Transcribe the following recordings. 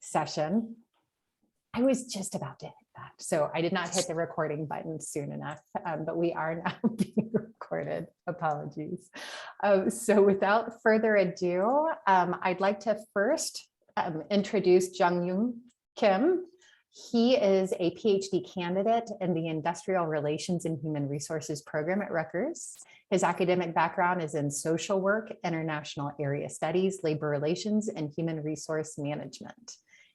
session. I was just about to hit that. So I did not hit the recording button soon enough, but we are now being recorded. Apologies. So without further ado, I'd like to first introduce Jung Kim. He is a PhD candidate in the Industrial Relations and Human Resources program at Rutgers. His academic background is in social work, international area studies, labor relations, and human resource management.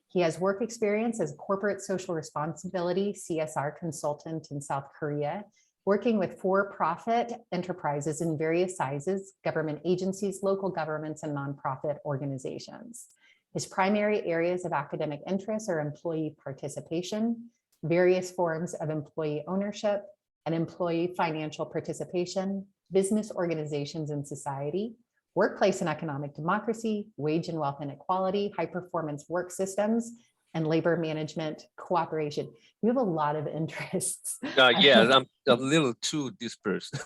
He has work experience as a corporate social responsibility CSR consultant in South Korea, working with for-profit enterprises in various sizes, government agencies, local governments, and nonprofit organizations. His primary areas of academic interest are employee participation, various forms of employee ownership, and employee financial participation, business organizations and society, workplace and economic democracy, wage and wealth inequality, high-performance work systems, and labor management cooperation. You have a lot of interests. Yeah, I'm a little too dispersed.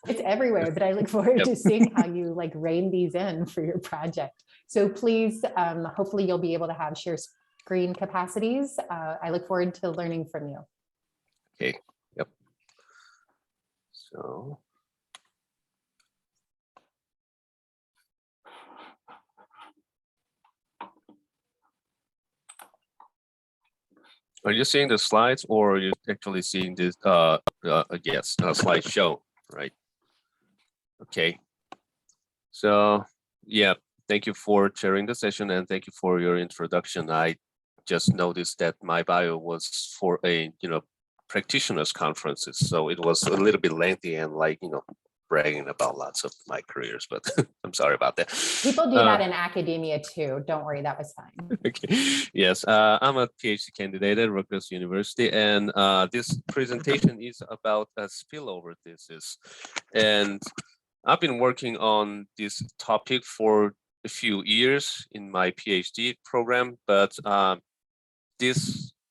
It's everywhere, but I look forward to seeing how you like rein these in for your project. So please, hopefully you'll be able to have share screen capacities. I look forward to learning from you. Okay, yep. So. Are you seeing the slides, or are you actually seeing this, yes, slideshow, right? Okay. So, yeah, thank you for sharing the session and thank you for your introduction. I just noticed that my bio was for a, practitioners conferences. So it was a little bit lengthy and bragging about lots of my careers, but I'm sorry about that. People do that in academia too. Don't worry, that was fine. Okay. Yes, I'm a PhD candidate at Rutgers University, and this presentation is about a spillover thesis. And I've been working on this topic for a few years in my PhD program, but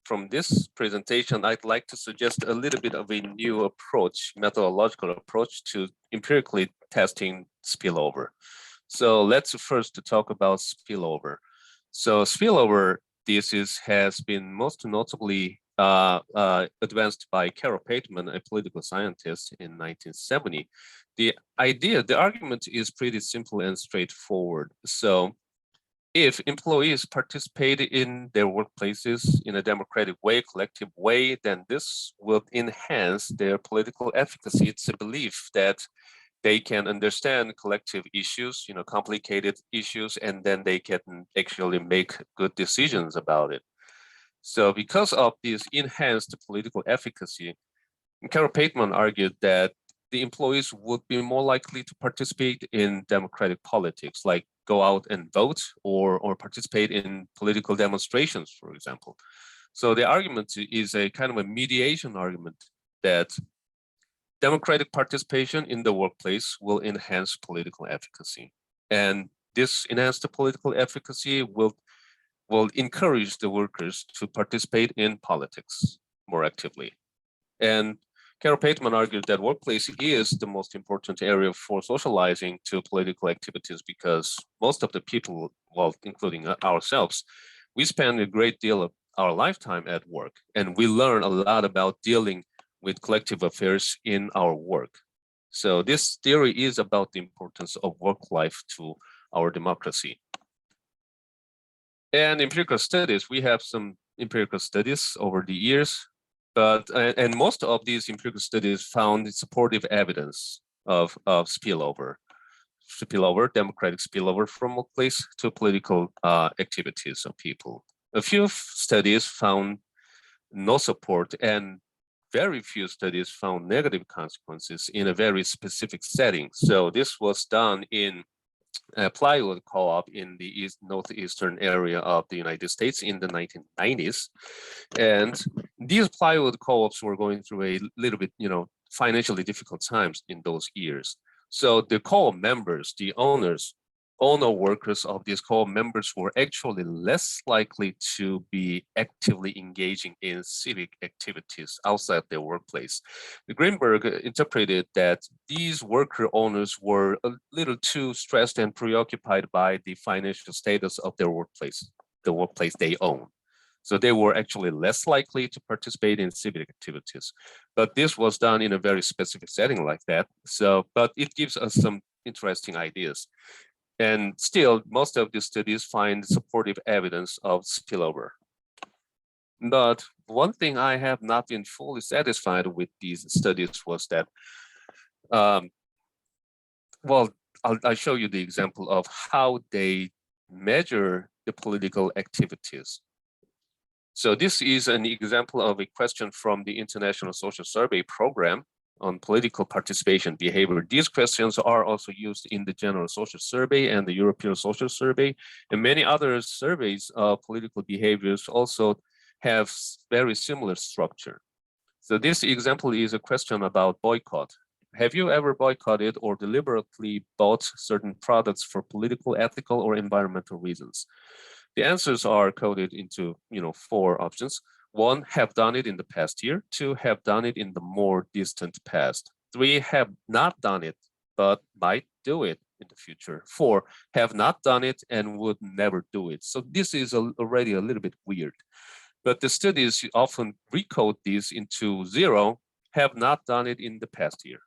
from this presentation, I'd like to suggest a little bit of a new approach, methodological approach to empirically testing spillover. So let's first talk about spillover. So spillover thesis has been most notably advanced by Carol Pateman, a political scientist in 1970. The argument is pretty simple and straightforward. So if employees participate in their workplaces in a democratic way, collective way, then this will enhance their political efficacy. It's a belief that they can understand collective issues, complicated issues, and then they can actually make good decisions about it. So because of this enhanced political efficacy, Carol Pateman argued that the employees would be more likely to participate in democratic politics, like go out and vote or participate in political demonstrations, for example. So the argument is a kind of a mediation argument that democratic participation in the workplace will enhance political efficacy. And this enhanced political efficacy will encourage the workers to participate in politics more actively. And Carol Pateman argued that workplace is the most important area for socializing to political activities because most of the people, well, including ourselves, we spend a great deal of our lifetime at work, and we learn a lot about dealing with collective affairs in our work. So this theory is about the importance of work life to our democracy. And empirical studies, we have some empirical studies over the years. But and most of these empirical studies found supportive evidence of spillover, democratic spillover from workplace to political activities of people. A few studies found no support, and very few studies found negative consequences in a very specific setting. So this was done in a plywood co-op in the northeastern area of the United States in the 1990s. And these plywood co-ops were going through a little bit, financially difficult times in those years. So the co-op members, the owner workers of these co-op members were actually less likely to be actively engaging in civic activities outside their workplace. Greenberg interpreted that these worker owners were a little too stressed and preoccupied by the financial status of their workplace. the workplace they own. So they were actually less likely to participate in civic activities. But this was done in a very specific setting like that. So, but it gives us some interesting ideas. And still, most of the studies find supportive evidence of spillover. But one thing I have not been fully satisfied with these studies was that, well, I'll show you the example of how they measure the political activities. So this is an example of a question from the International Social Survey program on political participation behavior. These questions are also used in the General Social Survey and the European Social Survey, and many other surveys of political behaviors also have very similar structure. So this example is a question about boycott. Have you ever boycotted or deliberately bought certain products for political, ethical, or environmental reasons? The answers are coded into 4 options. 1, have done it in the past year. 2, have done it in the more distant past. 3, have not done it, but might do it in the future. 4, have not done it and would never do it. So this is already a little bit weird. But the studies often recode these into 0, have not done it in the past year.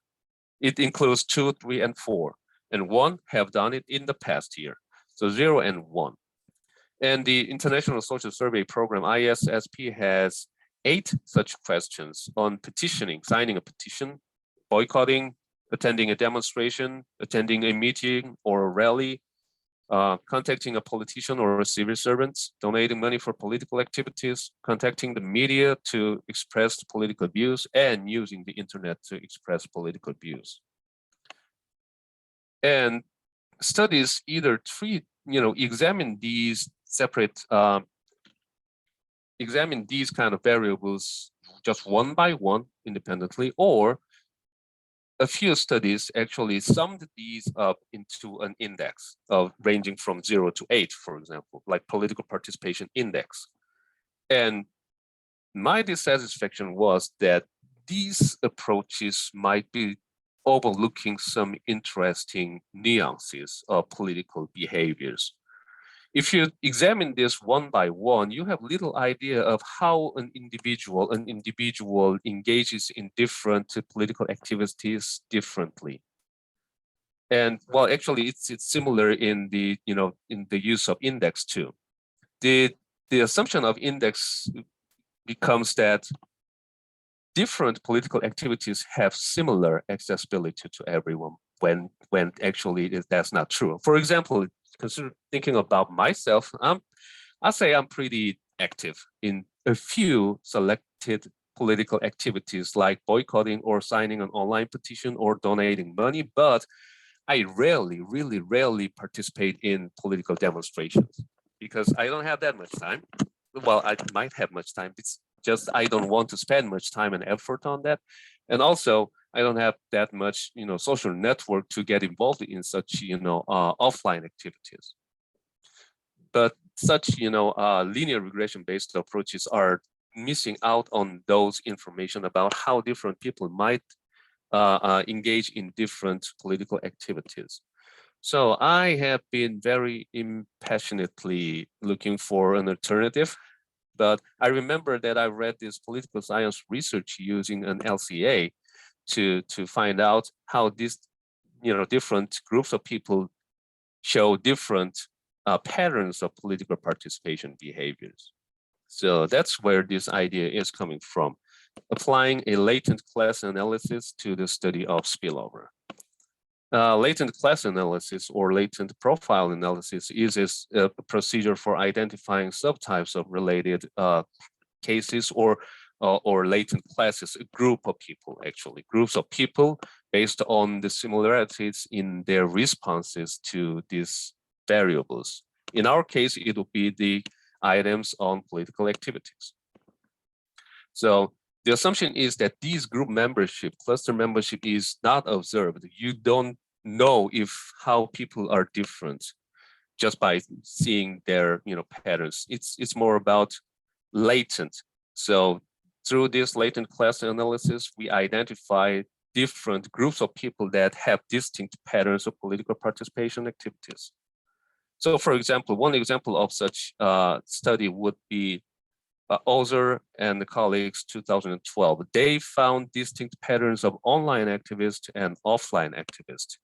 It includes 2, 3, and 4. And 1, have done it in the past year. So 0 and 1. And the International Social Survey Program, ISSP, has 8 such questions on petitioning, signing a petition, boycotting, attending a demonstration, attending a meeting or a rally, contacting a politician or a civil servant, donating money for political activities, contacting the media to express political views, and using the internet to express political views. And studies either examine these separate, examine these kind of variables just one by one independently, or a few studies actually summed these up into an index of ranging from 0 to 8, for example, like political participation index. And my dissatisfaction was that these approaches might be overlooking some interesting nuances of political behaviors. If you examine this one by one, you have little idea of how an individual engages in different political activities differently. And well, actually, it's similar in the use of index too. The assumption of index becomes that different political activities have similar accessibility to everyone, when actually that's not true. For example, consider thinking about myself. I say I'm pretty active in a few selected political activities like boycotting or signing an online petition or donating money, but I really rarely participate in political demonstrations because I don't have that much time. Well, I might have much time. It's just I don't want to spend much time and effort on that. And also, I don't have that much, social network to get involved in such, offline activities. But such, linear regression-based approaches are missing out on those information about how different people might engage in different political activities. So I have been very impassionately looking for an alternative. But I remember that I read this political science research using an LCA to find out how these different groups of people show different patterns of political participation behaviors. So that's where this idea is coming from, applying a latent class analysis to the study of spillover. Latent class analysis or latent profile analysis is a procedure for identifying subtypes of related cases or latent classes, a group of people, actually, groups of people based on the similarities in their responses to these variables. In our case, it will be the items on political activities. So the assumption is that these group membership, cluster membership is not observed. You don't know how people are different just by seeing their patterns. It's more about latent. So through this latent class analysis, we identify different groups of people that have distinct patterns of political participation activities. So for example, one example of such study would be Ozer and the colleagues 2012. They found distinct patterns of online activists and offline activists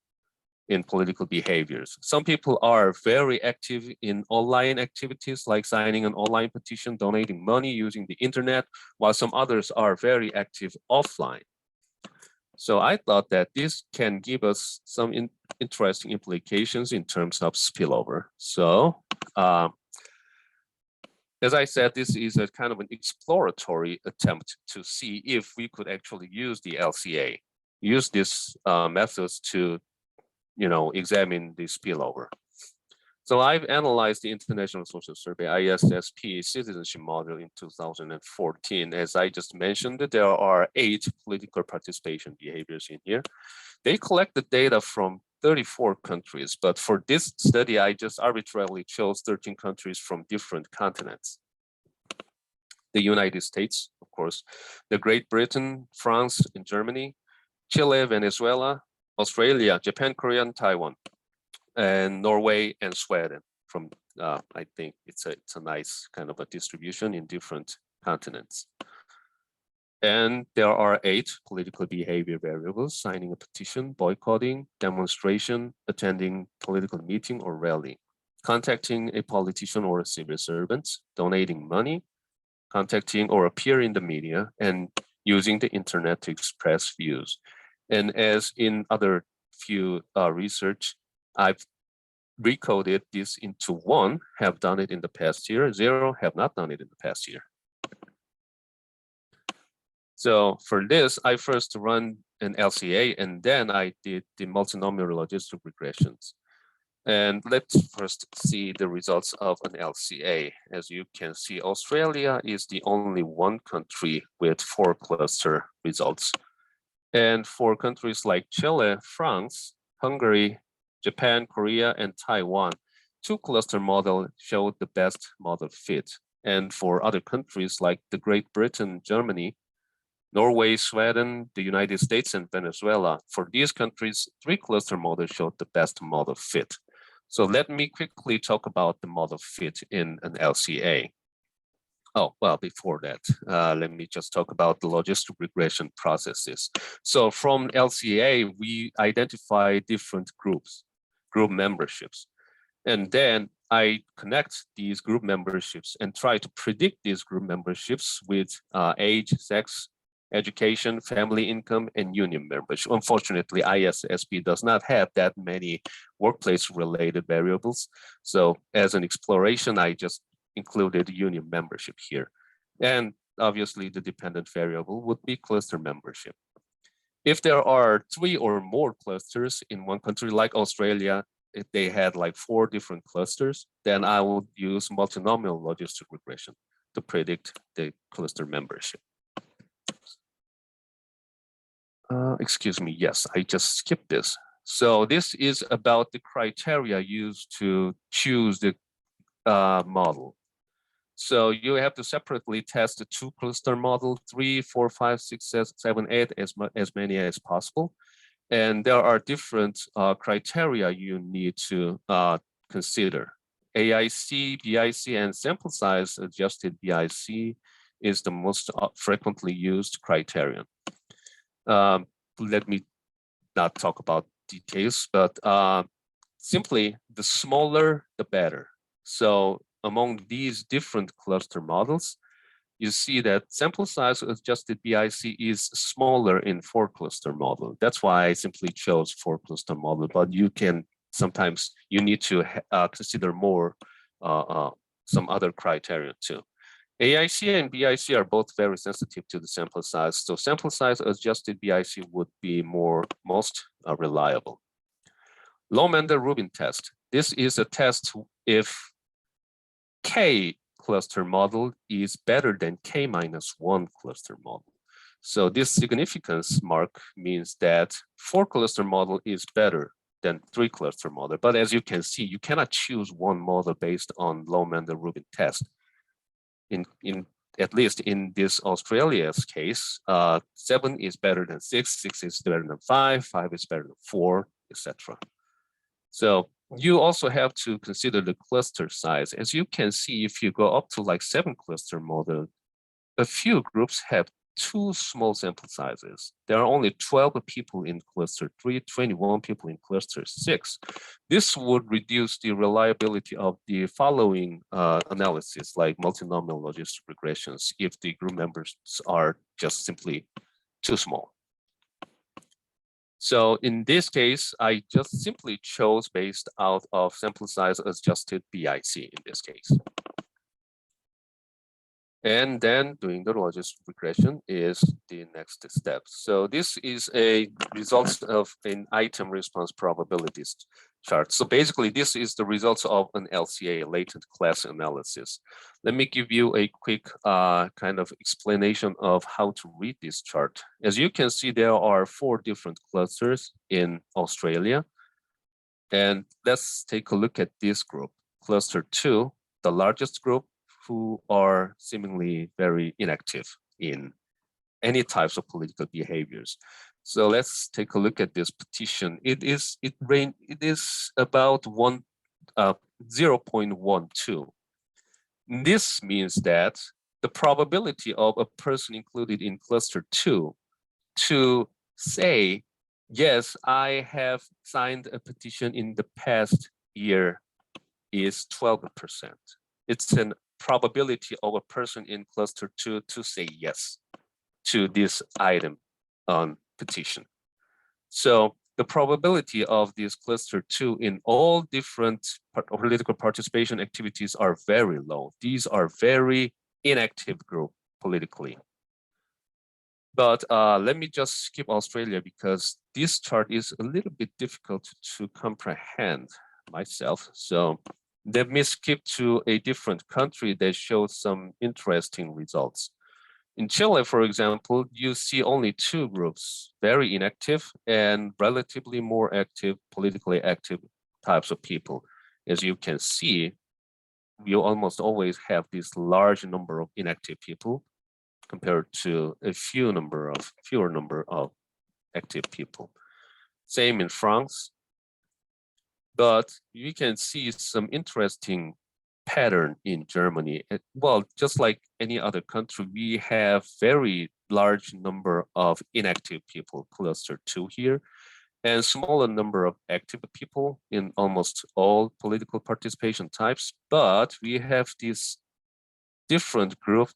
in political behaviors. Some people are very active in online activities like signing an online petition, donating money using the internet, while some others are very active offline. So I thought that this can give us some interesting implications in terms of spillover. So as I said, this is a kind of an exploratory attempt to see if we could actually use the LCA, use these methods to examine the spillover. So I've analyzed the International Social Survey, ISSP citizenship model in 2014. As I just mentioned, there are 8 political participation behaviors in here. They collect the data from 34 countries, but for this study, I just arbitrarily chose 13 countries from different continents. The United States, of course, the Great Britain, France, and Germany, Chile, Venezuela, Australia, Japan, Korea, and Taiwan, and Norway and Sweden. From I think it's a nice kind of a distribution in different continents. And there are 8 political behavior variables: signing a petition, boycotting, demonstration, attending political meeting or rally, contacting a politician or a civil servant, donating money, contacting or appear in the media, and using the internet to express views. And as in other few research, I've recoded this into 1, have done it in the past year, 0, have not done it in the past year. So for this, I first run an LCA, and then I did the multinomial logistic regressions. And let's first see the results of an LCA. As you can see, Australia is the only one country with 4 cluster results. And for countries like Chile, France, Hungary, Japan, Korea, and Taiwan, 2 cluster model showed the best model fit. And for other countries like the Great Britain, Germany, Norway, Sweden, the United States, and Venezuela, for these countries, 3 cluster models showed the best model fit. So let me quickly talk about the model fit in an LCA. Oh, well, before that, let me just talk about the logistic regression processes. So from LCA, we identify different groups, group memberships. And then I connect these group memberships and try to predict these group memberships with age, sex, education, family income, and union membership. Unfortunately, ISSP does not have that many workplace-related variables. So as an exploration, I just included union membership here. And obviously, the dependent variable would be cluster membership. If there are 3 or more clusters in one country, like Australia, if they had like 4 different clusters, then I would use multinomial logistic regression to predict the cluster membership. Excuse me, yes, I just skipped this. So this is about the criteria used to choose the model. So you have to separately test the 2 cluster model, 3, 4, 5, 6, 7, 8, as many as possible. And there are different criteria you need to consider. AIC, BIC, and sample size adjusted BIC is the most frequently used criterion. Let me not talk about details, but simply the smaller, the better. So among these different cluster models, you see that sample size adjusted BIC is smaller in 4 cluster model. That's why I simply chose 4 cluster model, but you can sometimes, you need to consider more some other criteria too. AIC and BIC are both very sensitive to the sample size. So sample size adjusted BIC would be most reliable. Low-Mendel-Rubin test. This is a test if K cluster model is better than K-1 cluster model. So this significance mark means that 4 cluster model is better than 3 cluster model. But as you can see, you cannot choose one model based on Low-Mendel-Rubin test. At least in this Australia's case, 7 is better than 6, 6 is better than 5, 5 is better than 4, etc. So you also have to consider the cluster size. As you can see, if you go up to like 7 cluster model, a few groups have too small sample sizes. There are only 12 people in cluster 3, 21 people in cluster 6. This would reduce the reliability of the following analysis, like multinomial logistic regressions, if the group members are just simply too small. So in this case, I just simply chose based out of sample size adjusted BIC in this case. And then doing the logistic regression is the next step. So this is a result of an item response probabilities chart. So basically, this is the results of an LCA, latent class analysis. Let me give you a quick kind of explanation of how to read this chart. As you can see, there are 4 different clusters in Australia. And let's take a look at this group. Cluster 2, the largest group, who are seemingly very inactive in any types of political behaviors. So let's take a look at this petition. It is about 0.12. This means that the probability of a person included in cluster 2 to say, yes, I have signed a petition in the past year is 12%. It's an probability of a person in cluster 2 to say yes to this item on petition. So the probability of this cluster 2 in all different political participation activities are very low. These are very inactive group politically. But let me just skip Australia because this chart is a little bit difficult to comprehend myself. So let me skip to a different country that shows some interesting results. In Chile, for example, you see only 2 groups, very inactive and relatively more active, politically active types of people. As you can see, you almost always have this large number of inactive people compared to a fewer number of active people. Same in France. But you can see some interesting pattern in Germany. Well, just like any other country, we have very large number of inactive people, cluster 2 here, and smaller number of active people in almost all political participation types. But we have this different group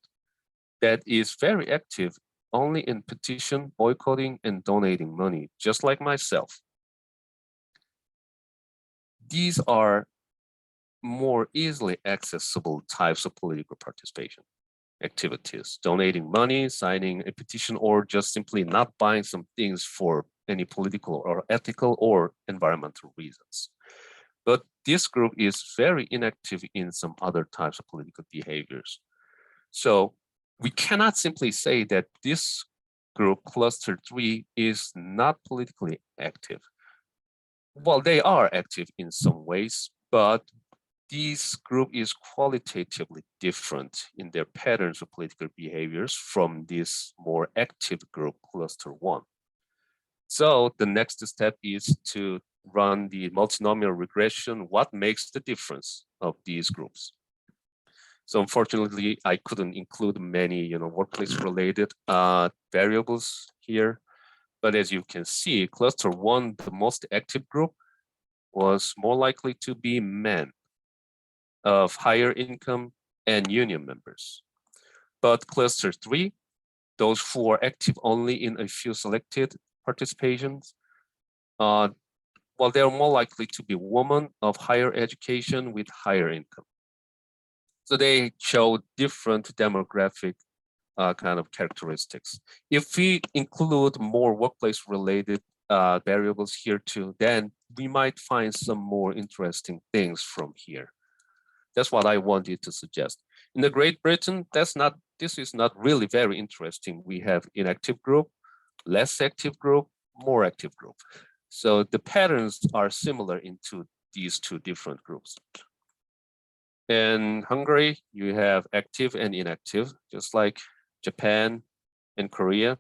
that is very active only in petition, boycotting, and donating money, just like myself. These are more easily accessible types of political participation activities, donating money, signing a petition, or just simply not buying some things for any political or ethical or environmental reasons. But this group is very inactive in some other types of political behaviors. So we cannot simply say that this group, cluster 3, is not politically active. Well, they are active in some ways, but this group is qualitatively different in their patterns of political behaviors from this more active group, cluster 1. So the next step is to run the multinomial regression. What makes the difference of these groups? So unfortunately, I couldn't include many, workplace-related variables here. But as you can see, cluster 1, the most active group, was more likely to be men of higher income and union members. But cluster 3, those who are active only in a few selected participations, well, they're more likely to be women of higher education with higher income. So they show different demographic kind of characteristics. If we include more workplace-related variables here too, then we might find some more interesting things from here. That's what I wanted to suggest. In the Great Britain, this is not really very interesting. We have inactive group, less active group, more active group. So the patterns are similar into these 2 different groups. In Hungary, you have active and inactive, just like Japan and Korea.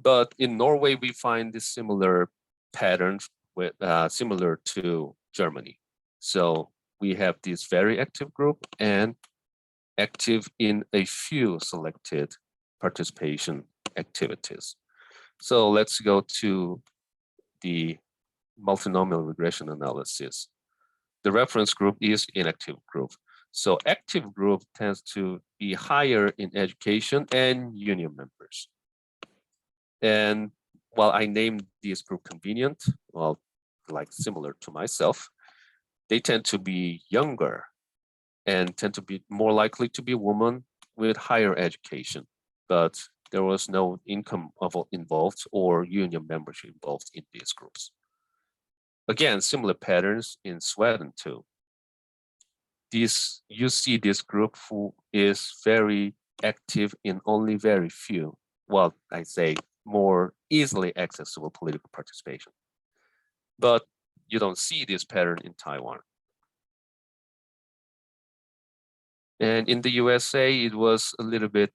But in Norway, we find this similar pattern with similar to Germany. So we have this very active group and active in a few selected participation activities. So let's go to the multinomial regression analysis. The reference group is inactive group. So active group tends to be higher in education and union members. And while I named this group convenient, well, like similar to myself, they tend to be younger and tend to be more likely to be women with higher education. But there was no income involved or union membership involved in these groups. Again, similar patterns in Sweden too. You see this group who is very active in only very few, well, I say more easily accessible political participation. But you don't see this pattern in Taiwan. And in the USA, it was a little bit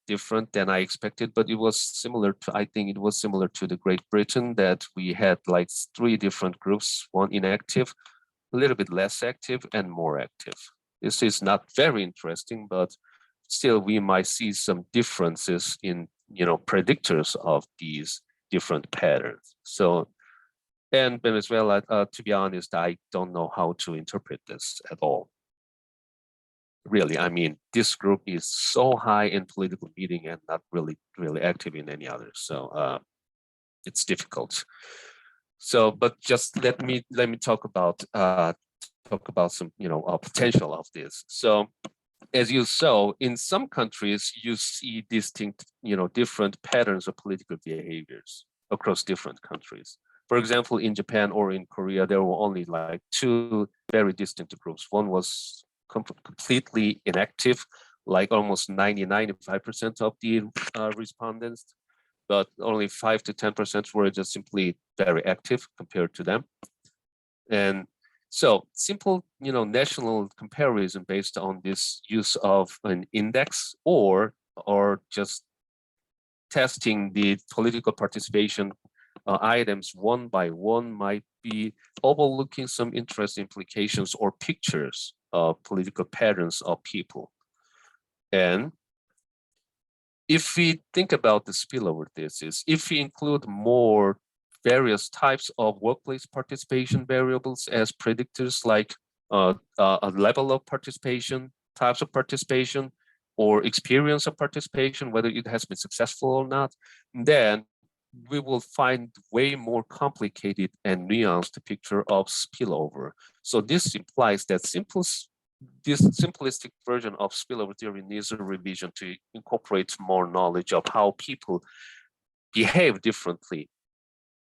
different than I expected, but it was similar to, I think it was similar to the Great Britain, that we had like 3 different groups, one inactive, a little bit less active, and more active. This is not very interesting, but still we might see some differences in, predictors of these different patterns. So, and Venezuela, to be honest, I don't know how to interpret this at all. Really, I mean, this group is so high in political meeting and not really active in any others. So it's difficult. So, but just let me talk about some potential of this. So, as you saw, in some countries you see distinct different patterns of political behaviors across different countries. For example, in Japan or in Korea, there were only like 2 very distinct groups. One was completely inactive, like almost 95% of the respondents, but only 5 to 10% were just simply very active compared to them. And so simple, national comparison based on this use of an index or just testing the political participation items one by one might be overlooking some interesting implications or pictures of political patterns of people. And if we think about the spillover thesis, if we include more various types of workplace participation variables as predictors, like a level of participation, types of participation, or experience of participation, whether it has been successful or not, then we will find way more complicated and nuanced picture of spillover. So this implies that this simplistic version of spillover theory needs a revision to incorporate more knowledge of how people behave differently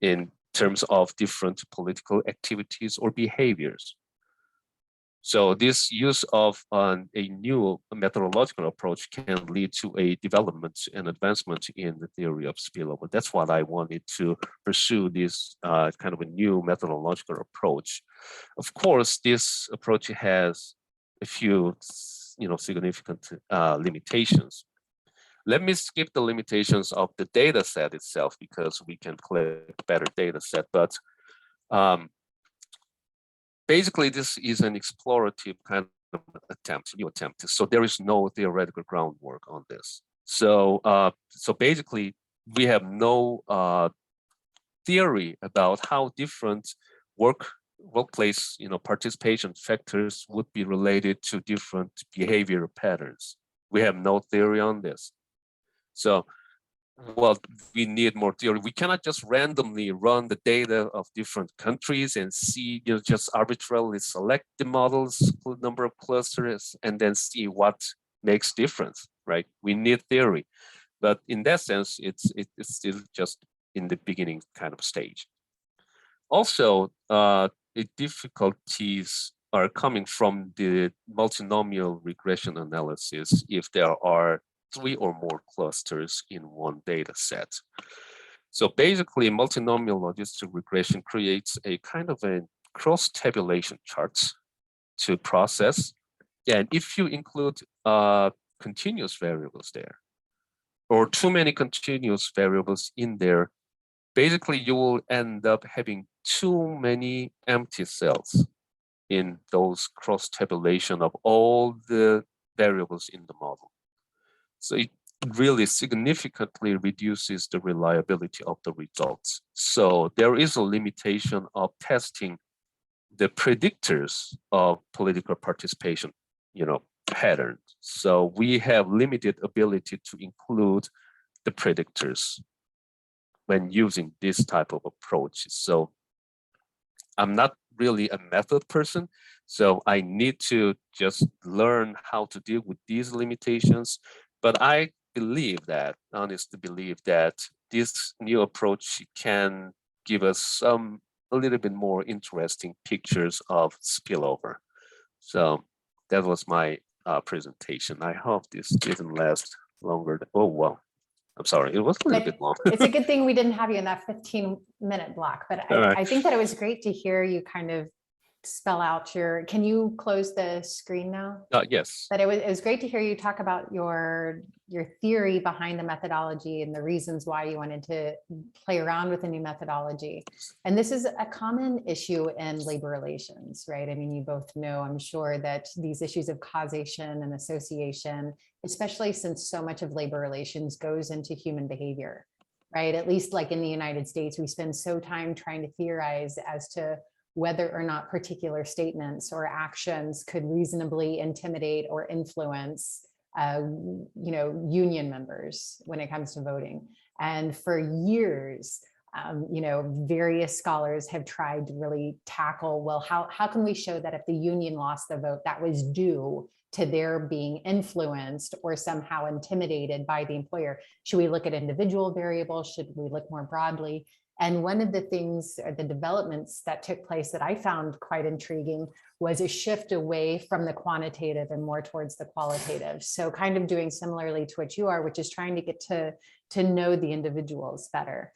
in terms of different political activities or behaviors. So this use of a new methodological approach can lead to a development and advancement in the theory of spillover. That's what I wanted to pursue, this kind of a new methodological approach. Of course, this approach has a few significant limitations. Let me skip the limitations of the data set itself because we can collect better data set, but basically, this is an explorative kind of new attempt. So there is no theoretical groundwork on this. So, so basically, we have no theory about how different workplace, participation factors would be related to different behavior patterns. We have no theory on this. So, well, we need more theory. We cannot just randomly run the data of different countries and see, just arbitrarily select the models, number of clusters, and then see what makes difference, right? We need theory, but in that sense, it's still just in the beginning kind of stage. Also, the difficulties are coming from the multinomial regression analysis if there are 3 or more clusters in one data set. So basically, multinomial logistic regression creates a kind of a cross-tabulation charts to process. And if you include continuous variables there, or too many continuous variables in there, basically you will end up having too many empty cells in those cross tabulation of all the variables in the model. So it really significantly reduces the reliability of the results. So there is a limitation of testing the predictors of political participation, patterns. So we have limited ability to include the predictors when using this type of approach. So I'm not really a method person, so I need to just learn how to deal with these limitations. But I honestly believe that this new approach can give us a little bit more interesting pictures of spillover. So that was my presentation. I hope this didn't last longer. Oh, well, I'm sorry, it was a little bit long. It's a good thing we didn't have you in that 15-minute block, but I think that it was great to hear you kind of spell out can you close the screen now? Yes. But it was great to hear you talk about your theory behind the methodology and the reasons why you wanted to play around with a new methodology. And this is a common issue in labor relations, right? I mean, you both know, I'm sure, that these issues of causation and association, especially since so much of labor relations goes into human behavior, right? At least like in the United States, we spend so time trying to theorize as to whether or not particular statements or actions could reasonably intimidate or influence, union members when it comes to voting. And for years, various scholars have tried to really tackle, well, how can we show that if the union lost the vote, that was due to their being influenced or somehow intimidated by the employer? Should we look at individual variables? Should we look more broadly? And one of the things, or the developments that took place that I found quite intriguing, was a shift away from the quantitative and more towards the qualitative. So kind of doing similarly to what you are, which is trying to get to know the individuals better.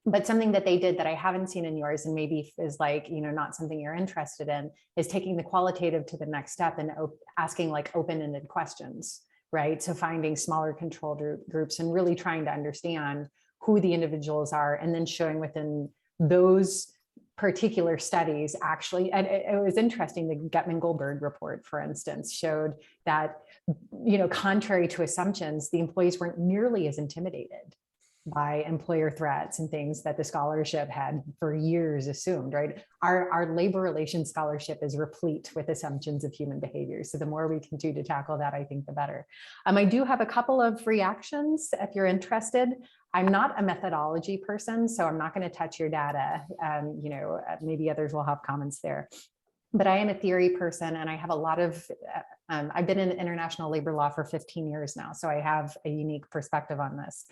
But something that they did that I haven't seen in yours, and maybe is like, not something you're interested in, is taking the qualitative to the next step and asking like open-ended questions, right? So finding smaller control groups and really trying to understand who the individuals are, and then showing within those particular studies, actually, and it was interesting, the Gutman-Goldberg report, for instance, showed that, contrary to assumptions, the employees weren't nearly as intimidated by employer threats and things that the scholarship had for years assumed, right? Our labor relations scholarship is replete with assumptions of human behavior. So the more we can do to tackle that, I think the better. I do have a couple of reactions if you're interested. I'm not a methodology person, so I'm not going to touch your data. Maybe others will have comments there. But I am a theory person, and I have a lot of, I've been in international labor law for 15 years now, so I have a unique perspective on this.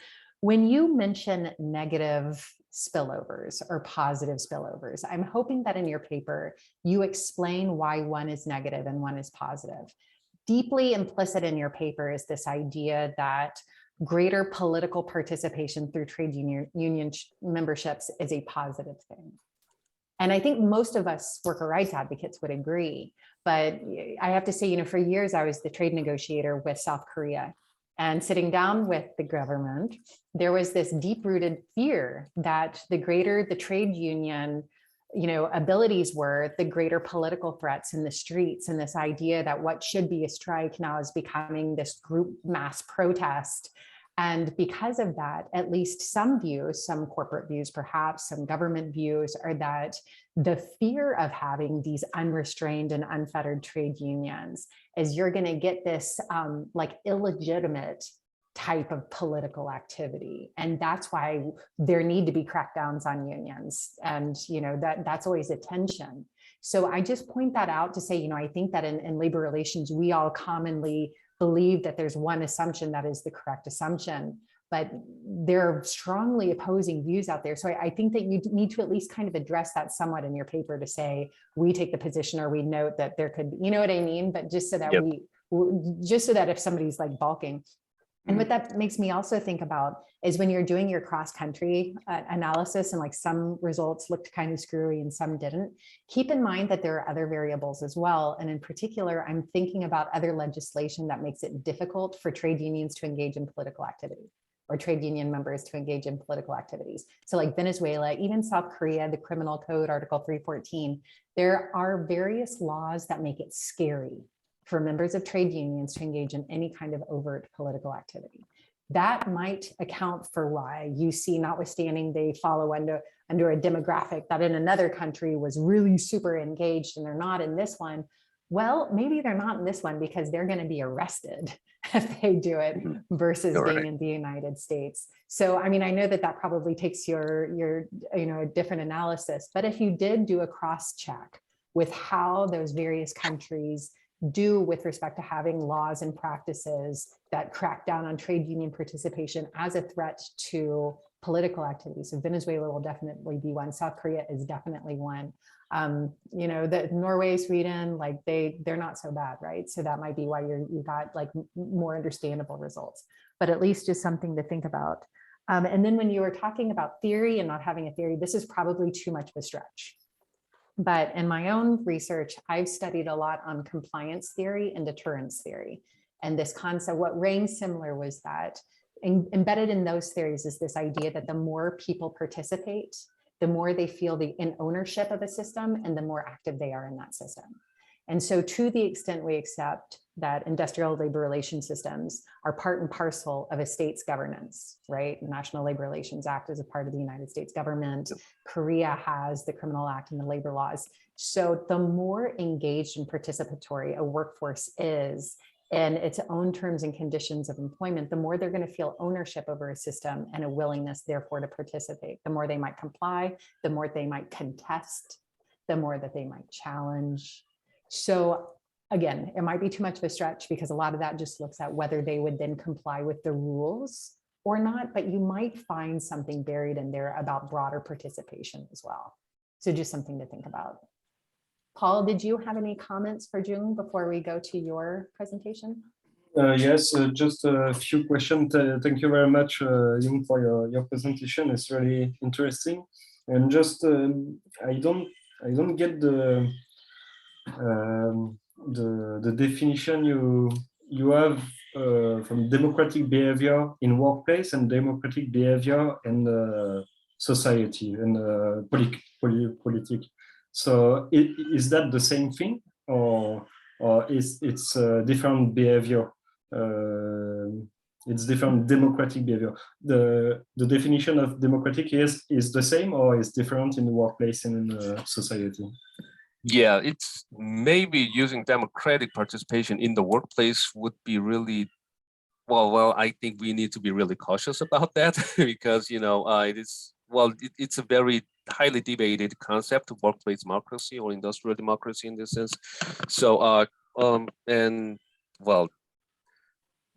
When you mention negative spillovers or positive spillovers, I'm hoping that in your paper, you explain why one is negative and one is positive. Deeply implicit in your paper is this idea that greater political participation through trade union memberships is a positive thing. And I think most of us worker rights advocates would agree. But I have to say, for years, I was the trade negotiator with South Korea. And sitting down with the government, there was this deep-rooted fear that the greater the trade union abilities were, the greater political threats in the streets, and this idea that what should be a strike now is becoming this group mass protest. And because of that, at least some views, some corporate views, perhaps some government views, are that the fear of having these unrestrained and unfettered trade unions is you're going to get this like illegitimate type of political activity. And that's why there need to be crackdowns on unions. And, that's always a tension. So I just point that out to say, I think that in labor relations, we all commonly believe that there's one assumption that is the correct assumption, but there are strongly opposing views out there. So I think that you need to at least kind of address that somewhat in your paper to say, we take the position or we note that there could, what I mean? But just so that just so that if somebody's like balking. And what that makes me also think about is when you're doing your cross-country analysis and like some results looked kind of screwy and some didn't, keep in mind that there are other variables as well. And in particular, I'm thinking about other legislation that makes it difficult for trade unions to engage in political activity, or trade union members to engage in political activities. So like Venezuela, even South Korea, the Criminal Code, Article 314, there are various laws that make it scary for members of trade unions to engage in any kind of overt political activity. That might account for why you see, notwithstanding they follow under a demographic that in another country was really super engaged and they're not in this one. Well, maybe they're not in this one because they're going to be arrested if they do it versus being in the United States. So, I mean, I know that that probably takes your a different analysis, but if you did do a cross check with how those various countries do with respect to having laws and practices that crack down on trade union participation as a threat to political activity. So Venezuela will definitely be one. South Korea is definitely one. The Norway, Sweden, like they're not so bad, right? So that might be why you got like more understandable results, but at least just something to think about. And then when you were talking about theory and not having a theory, this is probably too much of a stretch. But in my own research, I've studied a lot on compliance theory and deterrence theory. And this concept, what rang similar was that embedded in those theories is this idea that the more people participate, the more they feel in ownership of a system and the more active they are in that system. And so to the extent we accept that industrial labor relation systems are part and parcel of a state's governance, right? The National Labor Relations Act is a part of the United States government. Korea has the criminal act and the labor laws. So the more engaged and participatory a workforce is in its own terms and conditions of employment, the more they're going to feel ownership over a system and a willingness, therefore, to participate. The more they might comply, the more they might contest, the more that they might challenge. So again, it might be too much of a stretch because a lot of that just looks at whether they would then comply with the rules or not, but you might find something buried in there about broader participation as well. So just something to think about. Paul, did you have any comments for Jung before we go to your presentation? Yes, just a few questions. Thank you very much, Jung, for your presentation. It's really interesting. And just I don't get the definition you have from democratic behavior in workplace and democratic behavior in society and politics. So is that the same thing, or it's different behavior? It's different democratic behavior. The definition of democratic is the same or is different in the workplace and in society? Yeah, it's maybe using democratic participation in the workplace would be really, well, I think we need to be really cautious about that because, it's a very highly debated concept of workplace democracy or industrial democracy in this sense. So,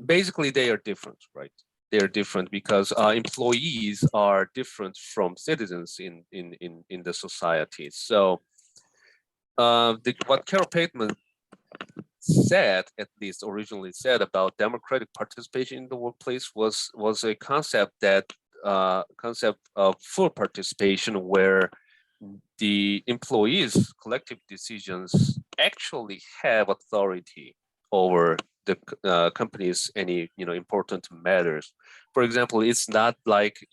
basically they are different, right? They're different because employees are different from citizens in the society. So, what Carol Pateman said, at least originally said, about democratic participation in the workplace was a concept of full participation, where the employees' collective decisions actually have authority over the company's any important matters. For example, it's not like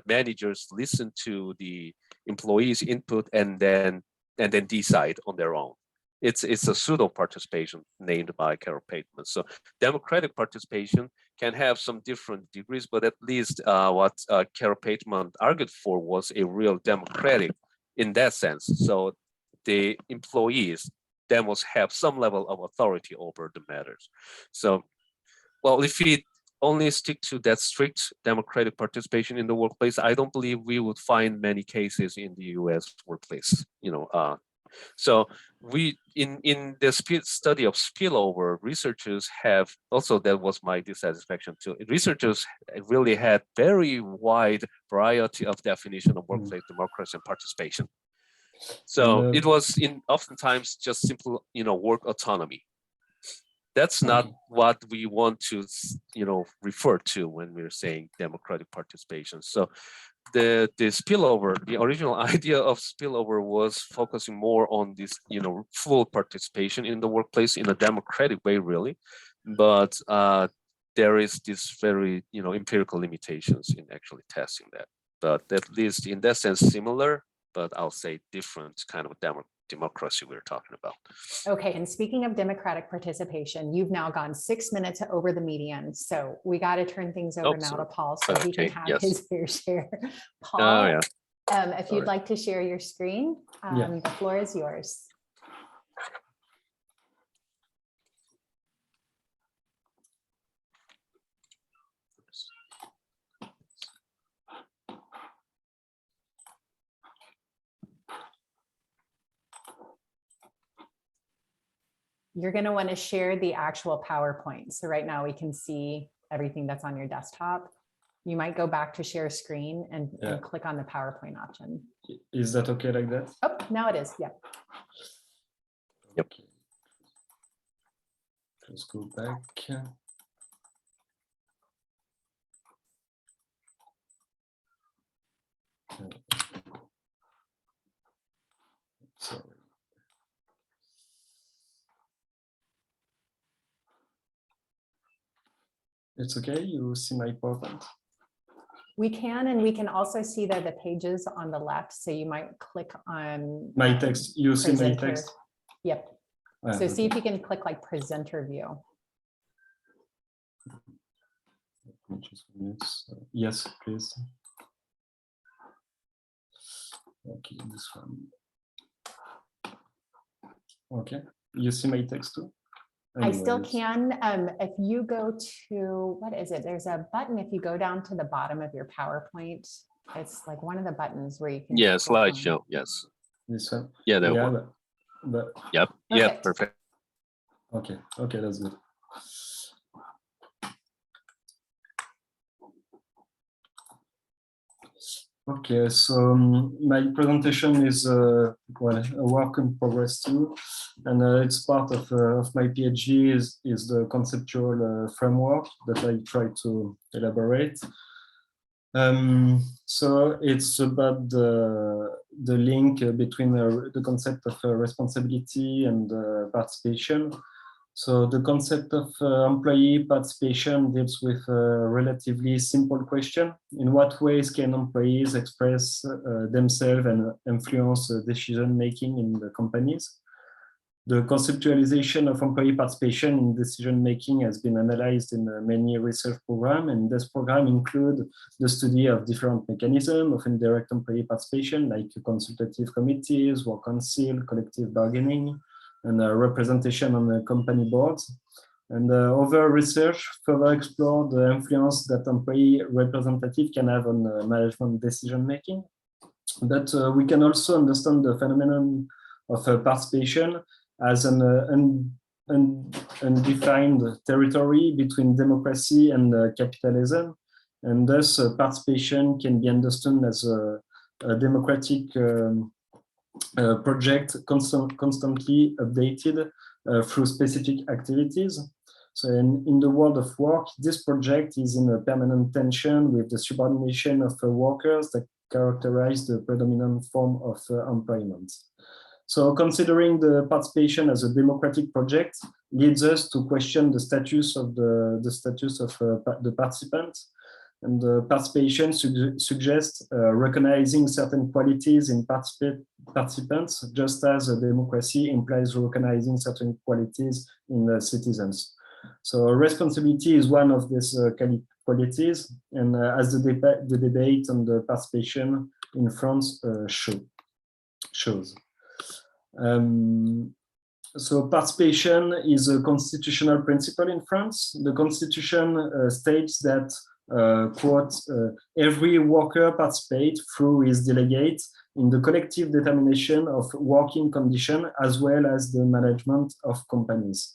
managers listen to the employees' input and then decide on their own. It's a pseudo participation named by Carol Pateman. So democratic participation can have some different degrees, but at least what Carol Pateman argued for was a real democratic in that sense. So the employees then must have some level of authority over the matters. So, well, if we only stick to that strict democratic participation in the workplace, I don't believe we would find many cases in the US workplace, So we in the study of spillover, researchers have also, that was my dissatisfaction too. Researchers really had very wide variety of definition of workplace democracy and participation. So it was oftentimes just simple, work autonomy. That's not what we want to, refer to when we're saying democratic participation. So the spillover, the original idea of spillover was focusing more on this, full participation in the workplace in a democratic way, really. But there is this very, empirical limitations in actually testing that. But at least in that sense, similar, but I'll say different kind of democracy we're talking about. Okay, and speaking of democratic participation, you've now gone 6 minutes over the median. So we got to turn things over now to Paul so he can have his fair share. Paul, if you'd like to share your screen, the floor is yours. You're going to want to share the actual PowerPoint. So right now we can see everything that's on your desktop. You might go back to share screen and click on the PowerPoint option. Is that okay like that? Oh, now it is. Yep. Yep. Let's go back. Sorry. It's okay, you see my PowerPoint? We can, and we can also see that the pages on the left, so you might click on my text. You see my presenter. text? Yep. So see if you can click like presenter view. Yes, please. Okay, this one. Okay, you see my text too? I still can. If you go to, what is it? There's a button. If you go down to the bottom of your PowerPoint, it's like one of the buttons where you can. Yeah, slideshow. Yes. This one. Yeah, that yeah, one. But Yep. Okay. Yeah, perfect. Okay. Okay, that's good. Okay, so my presentation is a work in progress too, and it's part of my PhD is the conceptual framework that I try to elaborate. So it's about the link between the concept of responsibility and participation. So the concept of employee participation deals with a relatively simple question. In what ways can employees express themselves and influence decision-making in the companies? The conceptualization of employee participation in decision-making has been analyzed in many research programs, and this program includes the study of different mechanisms of indirect employee participation, like consultative committees, work council, collective bargaining, and representation on the company boards. And other research further explored the influence that employee representative can have on management decision-making. But we can also understand the phenomenon of participation as an undefined territory between democracy and capitalism. And thus participation can be understood as a democratic project constantly updated through specific activities. So in the world of work, this project is in a permanent tension with the subordination of workers that characterize the predominant form of employment. So considering the participation as a democratic project leads us to question the status of the participants. And participation suggests recognizing certain qualities in participants, just as a democracy implies recognizing certain qualities in citizens. So responsibility is one of these qualities, and as the debate on the participation in France shows. So participation is a constitutional principle in France. The constitution states that quote, every worker participates through his delegate in the collective determination of working conditions as well as the management of companies.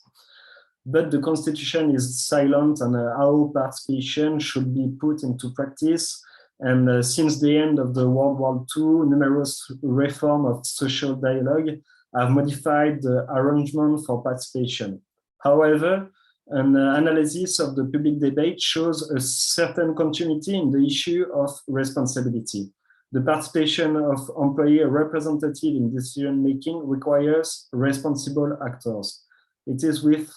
But the constitution is silent on how participation should be put into practice. And since the end of the World War II, numerous reforms of social dialogue have modified the arrangement for participation. However, an analysis of the public debate shows a certain continuity in the issue of responsibility. The participation of employee representatives in decision-making requires responsible actors. it is with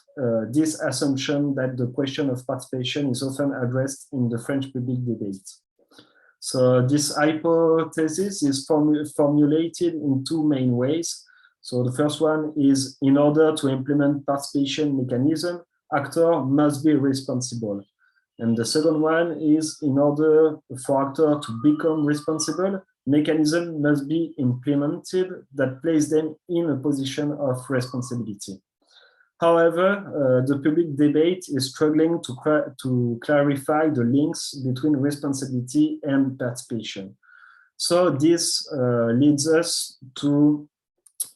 this assumption that the question of participation is often addressed in the French public debate. So this hypothesis is formulated in two main ways. So the first one is, in order to implement participation mechanism, actor must be responsible. And the second one is, in order for actor to become responsible, mechanism must be implemented that place them in a position of responsibility. However, the public debate is struggling to clarify the links between responsibility and participation. So this leads us to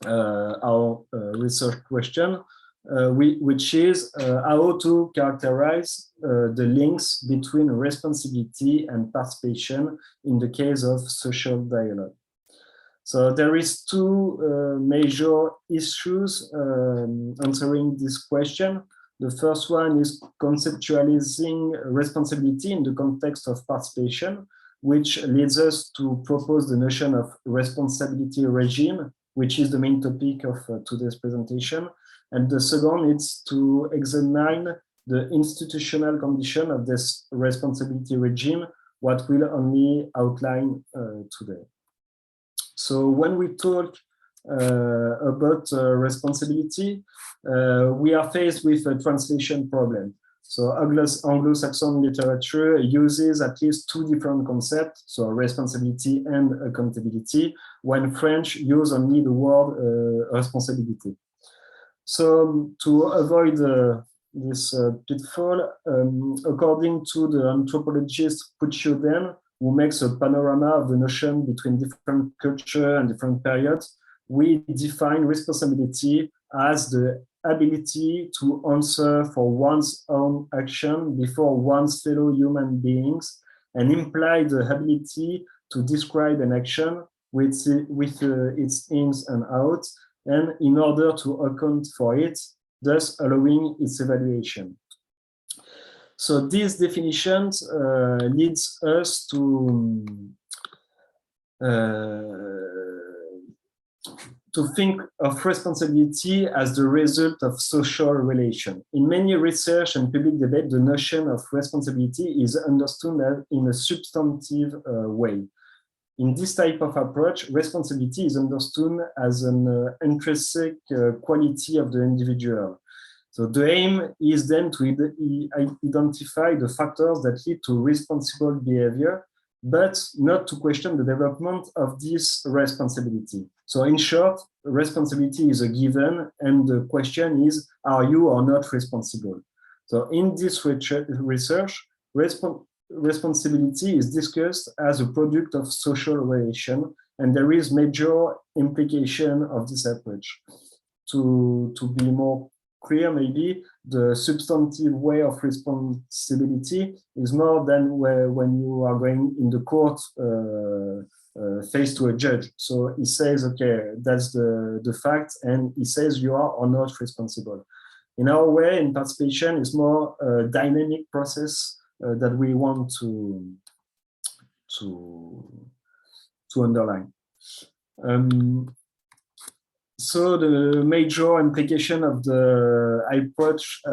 our research question, which is how to characterize the links between responsibility and participation in the case of social dialogue. So there is two major issues answering this question. The first one is conceptualizing responsibility in the context of participation, which leads us to propose the notion of responsibility regime, which is the main topic of today's presentation. And the second is to examine the institutional condition of this responsibility regime, what we'll only outline today. So when we talk about responsibility, we are faced with a translation problem. So Anglo-Saxon literature uses at least two different concepts, so responsibility and accountability, when French use only the word responsibility. So to avoid this pitfall, according to the anthropologist Pucciuden, who makes a panorama of the notion between different culture and different periods, we define responsibility as the ability to answer for one's own action before one's fellow human beings, and imply the ability to describe an action with its ins and outs, and in order to account for it, thus allowing its evaluation. So these definitions leads us to think of responsibility as the result of social relation. In many research and public debate, the notion of responsibility is understood in a substantive way. In this type of approach, responsibility is understood as an intrinsic quality of the individual. So the aim is then to identify the factors that lead to responsible behavior, but not to question the development of this responsibility. So in short, responsibility is a given, and the question is, are you or not responsible? So in this research, responsibility is discussed as a product of social relation, and there is major implication of this approach. To be more clear, maybe the substantive way of responsibility is more than when you are going in the court face to a judge. So he says, okay, that's the fact, and he says you are or not responsible. In our way, in participation, it's more a dynamic process that we want to underline. So the major implication of the approach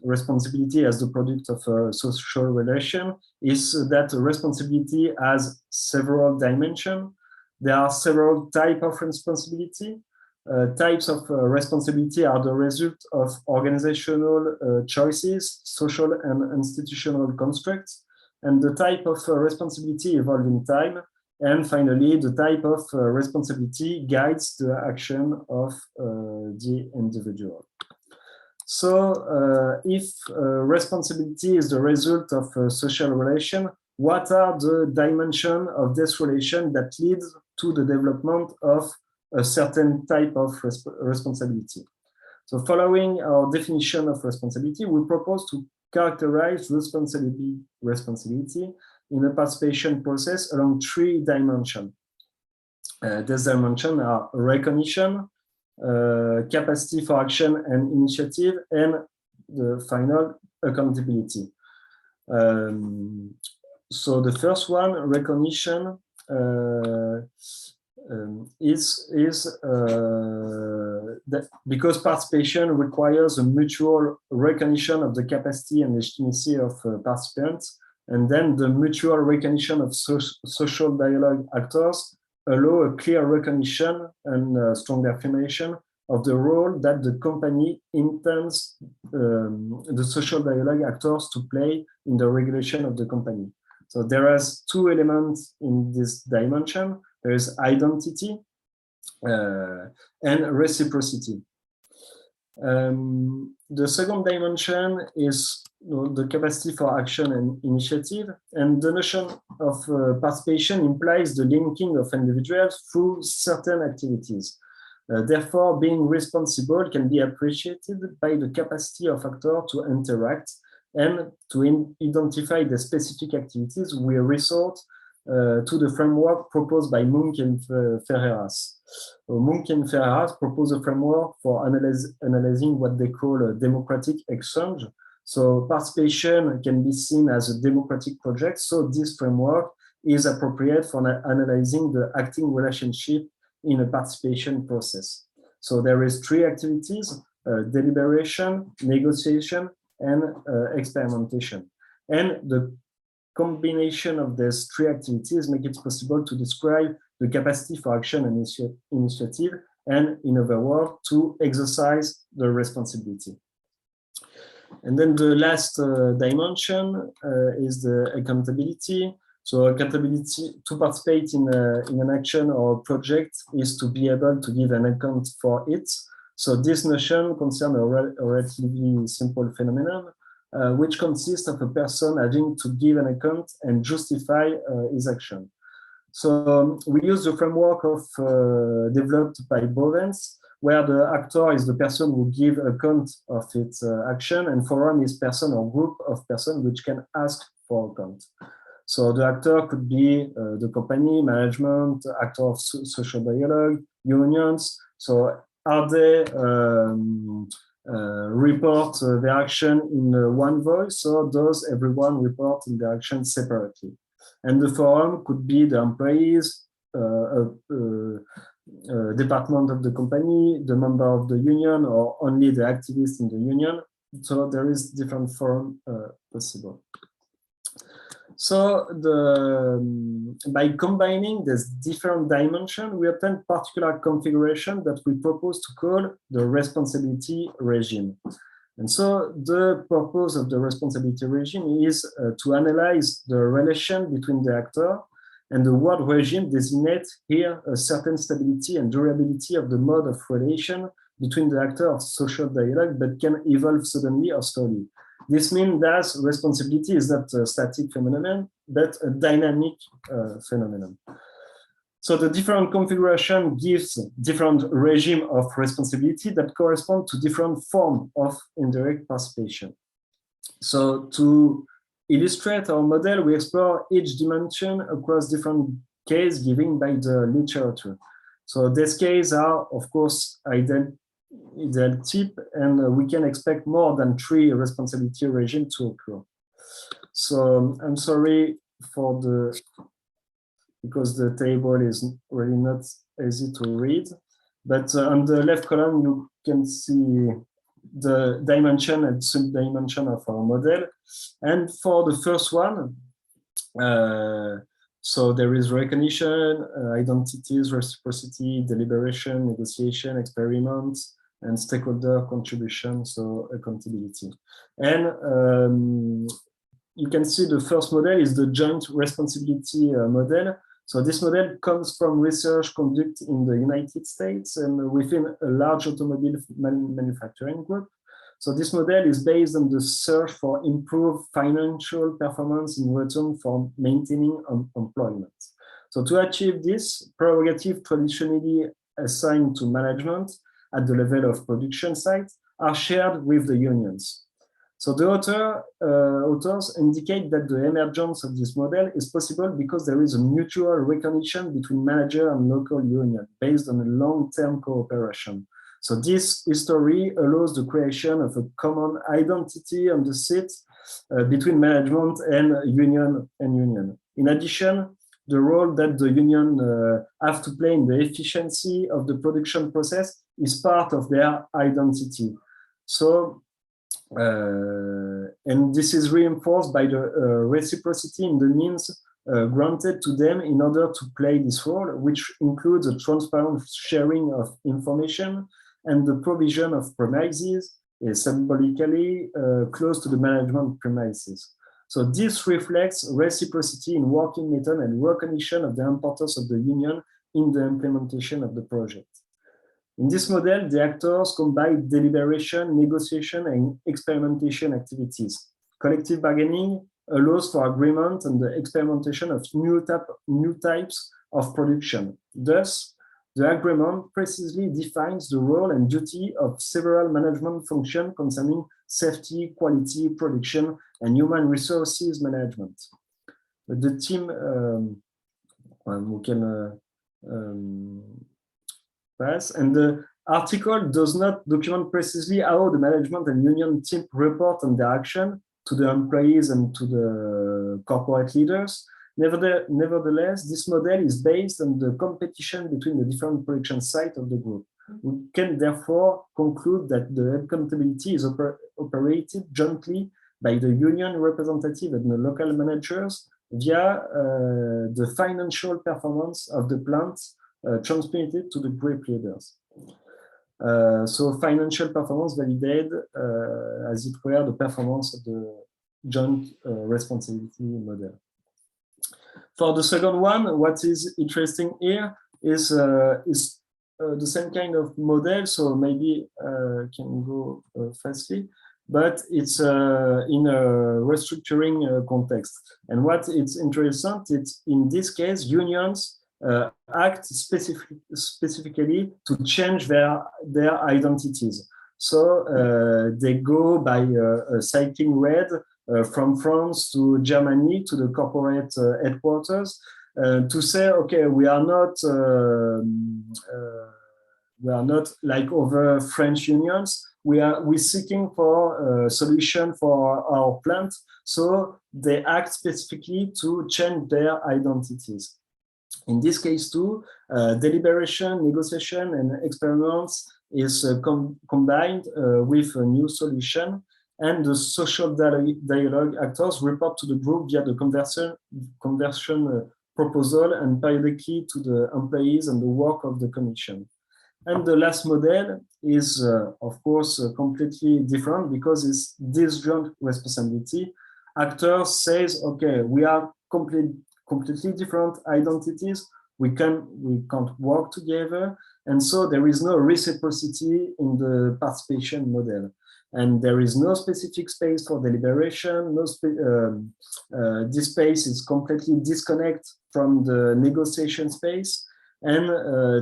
responsibility as the product of a social relation is that responsibility has several dimensions. There are several types of responsibility. Types of responsibility are the result of organizational choices, social and institutional constructs, and the type of responsibility evolve in time. And finally, the type of responsibility guides the action of the individual. So if responsibility is the result of a social relation, what are the dimensions of this relation that leads to the development of a certain type of responsibility? So following our definition of responsibility, we propose to characterize responsibility in a participation process along three dimensions. These dimensions are recognition, capacity for action and initiative, and the final, accountability. So the first one, recognition, that because participation requires a mutual recognition of the capacity and legitimacy of participants, and then the mutual recognition of social dialogue actors allow a clear recognition and strong affirmation of the role that the company intends the social dialogue actors to play in the regulation of the company. So there is two elements in this dimension. There is identity and reciprocity. The second dimension is the capacity for action and initiative, and the notion of participation implies the linking of individuals through certain activities. Therefore, being responsible can be appreciated by the capacity of actors to interact and to identify the specific activities. We resort to the framework proposed by Munk and Ferreras. Munk and Ferreras propose a framework for analyzing what they call a democratic exchange. So participation can be seen as a democratic project. So this framework is appropriate for analyzing the acting relationship in a participation process. So there is three activities: deliberation, negotiation, and experimentation. And the combination of these three activities make it possible to describe the capacity for action and initiative, and in other words, to exercise the responsibility. And then the last dimension is the accountability. So accountability, to participate in an action or project, is to be able to give an account for it. So this notion concerns a relatively simple phenomenon, which consists of a person having to give an account and justify his action. So we use the framework of developed by Bovens, where the actor is the person who gives account of its action, and forum is person or group of persons which can ask for account. So the actor could be the company, management, actor of social dialogue, unions. So are they report their action in one voice, or does everyone report in their action separately? And the forum could be the employees, department of the company, the member of the union, or only the activists in the union. So there is different forum possible. So by combining this different dimension, we obtain particular configuration that we propose to call the responsibility regime. And so the purpose of the responsibility regime is to analyze the relation between the actor, and the word regime designates here a certain stability and durability of the mode of relation between the actor of social dialogue, but can evolve suddenly or slowly. This means that responsibility is not a static phenomenon, but a dynamic phenomenon. So the different configuration gives different regime of responsibility that correspond to different forms of indirect participation. So to illustrate our model, we explore each dimension across different cases given by the literature. So these cases are, of course, ideal type, and we can expect more than 3 responsibility regimes to occur. So I'm sorry for because the table is really not easy to read, but on the left column you can see the dimension and sub-dimension of our model. And for the first one, so there is recognition, identities, reciprocity, deliberation, negotiation, experiments, and stakeholder contribution, so accountability. And you can see the first model is the joint responsibility model. So this model comes from research conducted in the United States and within a large automobile manufacturing group. So this model is based on the search for improved financial performance in return for maintaining employment. So to achieve this, prerogative traditionally assigned to management at the level of production sites are shared with the unions. So the authors indicate that the emergence of this model is possible because there is a mutual recognition between manager and local union based on a long-term cooperation. So this history allows the creation of a common identity on the site between management and union. In addition, the role that the union have to play in the efficiency of the production process is part of their identity. So, and this is reinforced by the reciprocity in the means granted to them in order to play this role, which includes a transparent sharing of information and the provision of premises, symbolically close to the management premises. So this reflects reciprocity in working method and recognition of the importance of the union in the implementation of the project. In this model, the actors combine deliberation, negotiation, and experimentation activities. Collective bargaining allows for agreement and the experimentation of new types of production. Thus, the agreement precisely defines the role and duty of several management functions concerning safety, quality, production, and human resources management. The team we can pass, and the article does not document precisely how the management and union team report on their action to the employees and to the corporate leaders. Nevertheless, this model is based on the competition between the different production sites of the group. We can therefore conclude that the accountability is operated jointly by the union representative and the local managers via the financial performance of the plant transmitted to the group leaders. So financial performance validated as it were the performance of the joint responsibility model. For the second one, what is interesting here is the same kind of model, so maybe can go fastly, but it's in a restructuring context. And what it's interesting, it's in this case, unions act specifically to change their identities. So they go by cycling red from France to Germany to the corporate headquarters to say, okay, we are not like other French unions. We're seeking for a solution for our plant. So they act specifically to change their identities. In this case too, deliberation, negotiation, and experiments is combined with a new solution, and the social dialogue actors report to the group via the conversion proposal and periodically to the employees and the work of the commission. And the last model is, of course, completely different because it's disjoint responsibility. Actors says, okay, we are completely different identities. We can't work together. And so there is no reciprocity in the participation model. And there is no specific space for deliberation. This space is completely disconnected from the negotiation space. And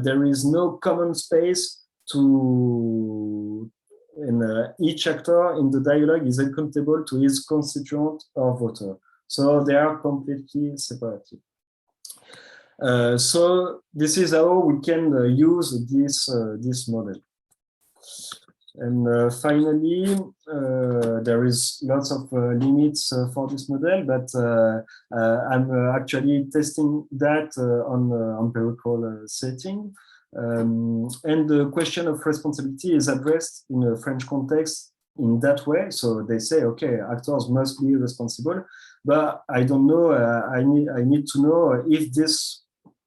there is no common space to, and each actor in the dialogue is accountable to his constituent or voter. So they are completely separated. So this is how we can use this model. And finally, there is lots of limits for this model, but I'm actually testing that on empirical setting. And the question of responsibility is addressed in a French context in that way. So they say, okay, actors must be responsible, but I don't know, I need to know if this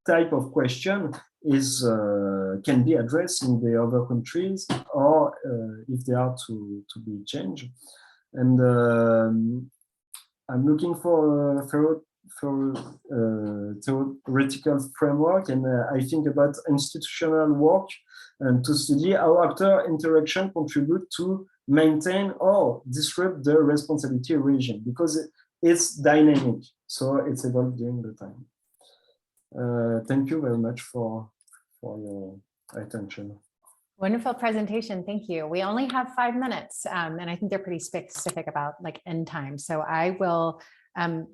type of question is can be addressed in the other countries, or if they are to be changed. And I'm looking for theoretical framework, and I think about institutional work and to study how actor interaction contribute to maintain or disrupt the responsibility regime, because it's dynamic, so it's evolved during the time. Thank you very much for your attention. Wonderful presentation. Thank you. We only have 5 minutes, and I think they're pretty specific about like end time. So I will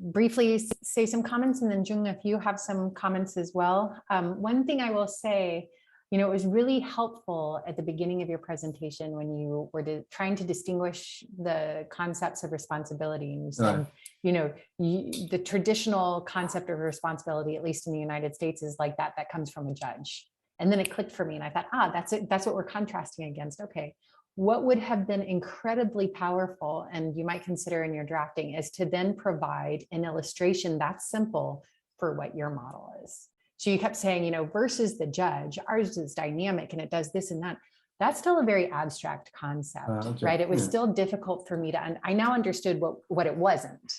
briefly say some comments, and then Jung, if you have some comments as well. One thing I will say, You know, it was really helpful at the beginning of your presentation when you were trying to distinguish the concepts of responsibility. And you said, you know, the traditional concept of responsibility, at least in the United States, is like that comes from a judge. And then it clicked for me and I thought, that's it. That's what we're contrasting against. Okay. What would have been incredibly powerful, and you might consider in your drafting, is to then provide an illustration that's simple for what your model is. So you kept saying, you know, versus the judge, ours is dynamic and it does this and that. That's still a very abstract concept, right? It was still difficult for me to, I now understood what it wasn't,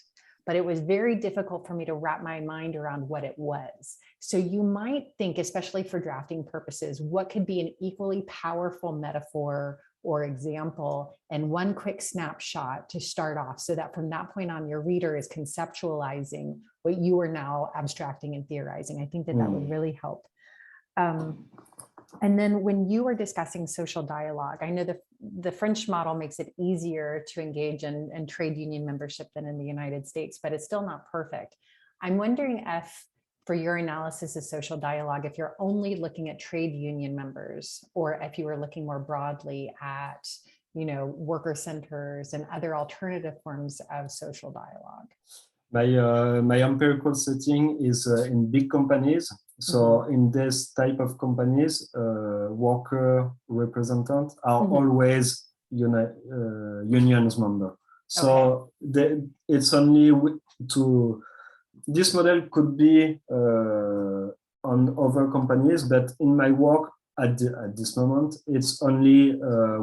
but it was very difficult for me to wrap my mind around what it was. So you might think, especially for drafting purposes, what could be an equally powerful metaphor or example and one quick snapshot to start off, so that from that point on, your reader is conceptualizing what you are now abstracting and theorizing. I think that would really help. And then when you were discussing social dialogue, I know the French model makes it easier to engage in trade union membership than in the United States, but it's still not perfect. I'm wondering if, for your analysis of social dialogue, if you're only looking at trade union members, or if you were looking more broadly at, you know, worker centers and other alternative forms of social dialogue. My empirical setting is in big companies. So in this type of companies, worker representatives are always unions member. So it's only this model could be on other companies, but in my work at this moment, it's only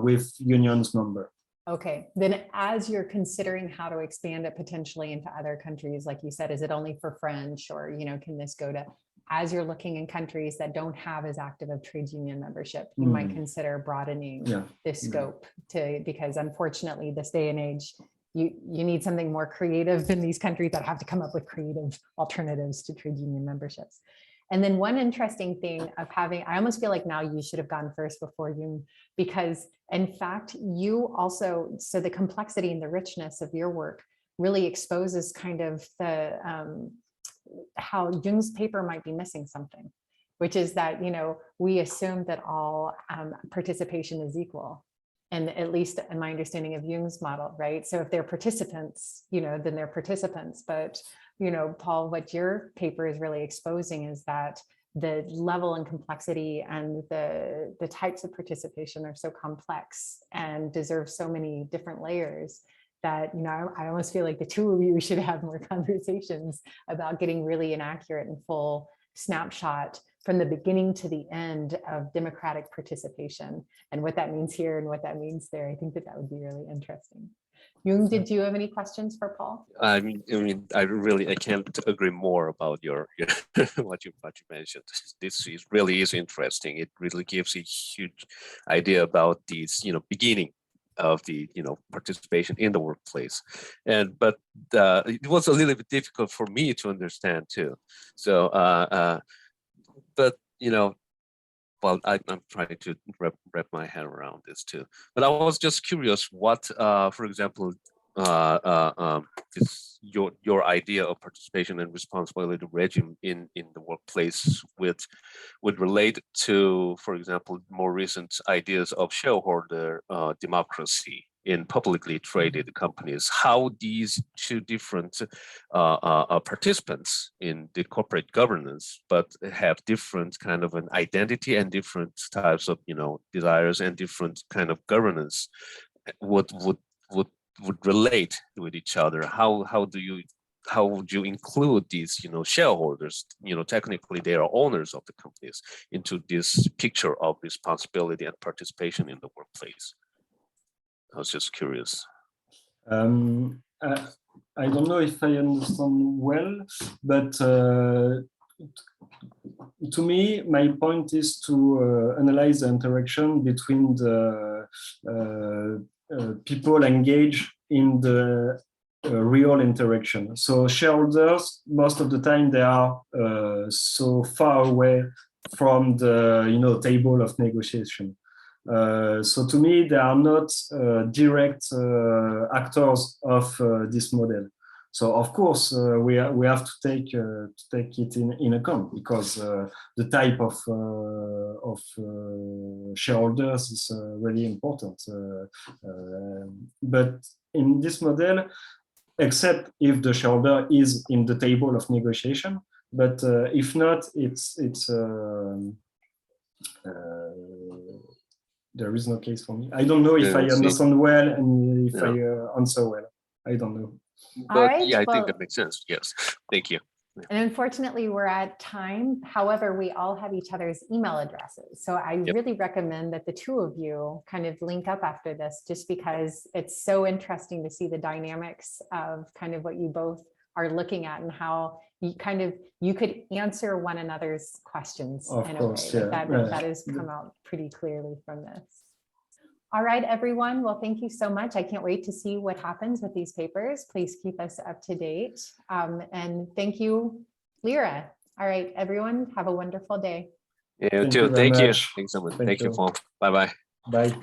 with unions member. Okay, then as you're considering how to expand it potentially into other countries, like you said, is it only for French, or, you know, can this go to, as you're looking in countries that don't have as active of trade union membership, you might consider broadening this scope to, because unfortunately this day and age, you need something more creative in these countries that have to come up with creative alternatives to trade union memberships. And then one interesting thing of having, I almost feel like now you should have gone first before Jung, because in fact, you also, so the complexity and the richness of your work really exposes kind of the, how Jung's paper might be missing something, which is that, you know, we assume that all participation is equal. And at least in my understanding of Jung's model, right? So if they're participants, you know, then they're participants. But, you know, Paul, what your paper is really exposing is that the level and complexity and the types of participation are so complex and deserve so many different layers that, you know, I almost feel like the two of you should have more conversations about getting really an accurate and full snapshot from the beginning to the end of democratic participation and what that means here and what that means there. I think that would be really interesting. Jung, did you have any questions for Paul? I can't agree more about your what you mentioned. This really is interesting. It really gives a huge idea about these, you know, beginning of the, you know, participation in the workplace. But it was a little bit difficult for me to understand too. So but, you know, well, I'm trying to wrap my head around this too. But I was just curious what, for example, your idea of participation and responsibility regime in the workplace would relate to, for example, more recent ideas of shareholder democracy in publicly traded companies, how these two different participants in the corporate governance, but have different kind of an identity and different types of, you know, desires and different kind of governance would relate with each other. How would you include these, you know, shareholders, you know, technically they are owners of the companies, into this picture of responsibility and participation in the workplace? I was just curious. I don't know if I understand well, but to me, my point is to analyze the interaction between the people engaged in the real interaction. So shareholders, most of the time, they are so far away from the, you know, table of negotiation. So to me, they are not direct actors of this model. So of course we have to take it in account, because the type of shareholders is really important. But in this model, except if the shareholder is in the table of negotiation, but if not, there is no case for me. I don't know if I understand well and if I answer well. I don't know. But right, yeah, I think that makes sense. Yes, thank you. And unfortunately, we're at time. However, we all have each other's email addresses. So I really recommend that the two of you kind of link up after this, just because it's so interesting to see the dynamics of kind of what you both are looking at and how you you could answer one another's questions in a way. That has come out pretty clearly from this. All right, everyone. Well, thank you so much. I can't wait to see what happens with these papers. Please keep us up to date. And thank you, LERA. All right, everyone, have a wonderful day. Yeah, thank you. Thanks so much. Thank you. Bye-bye. Bye.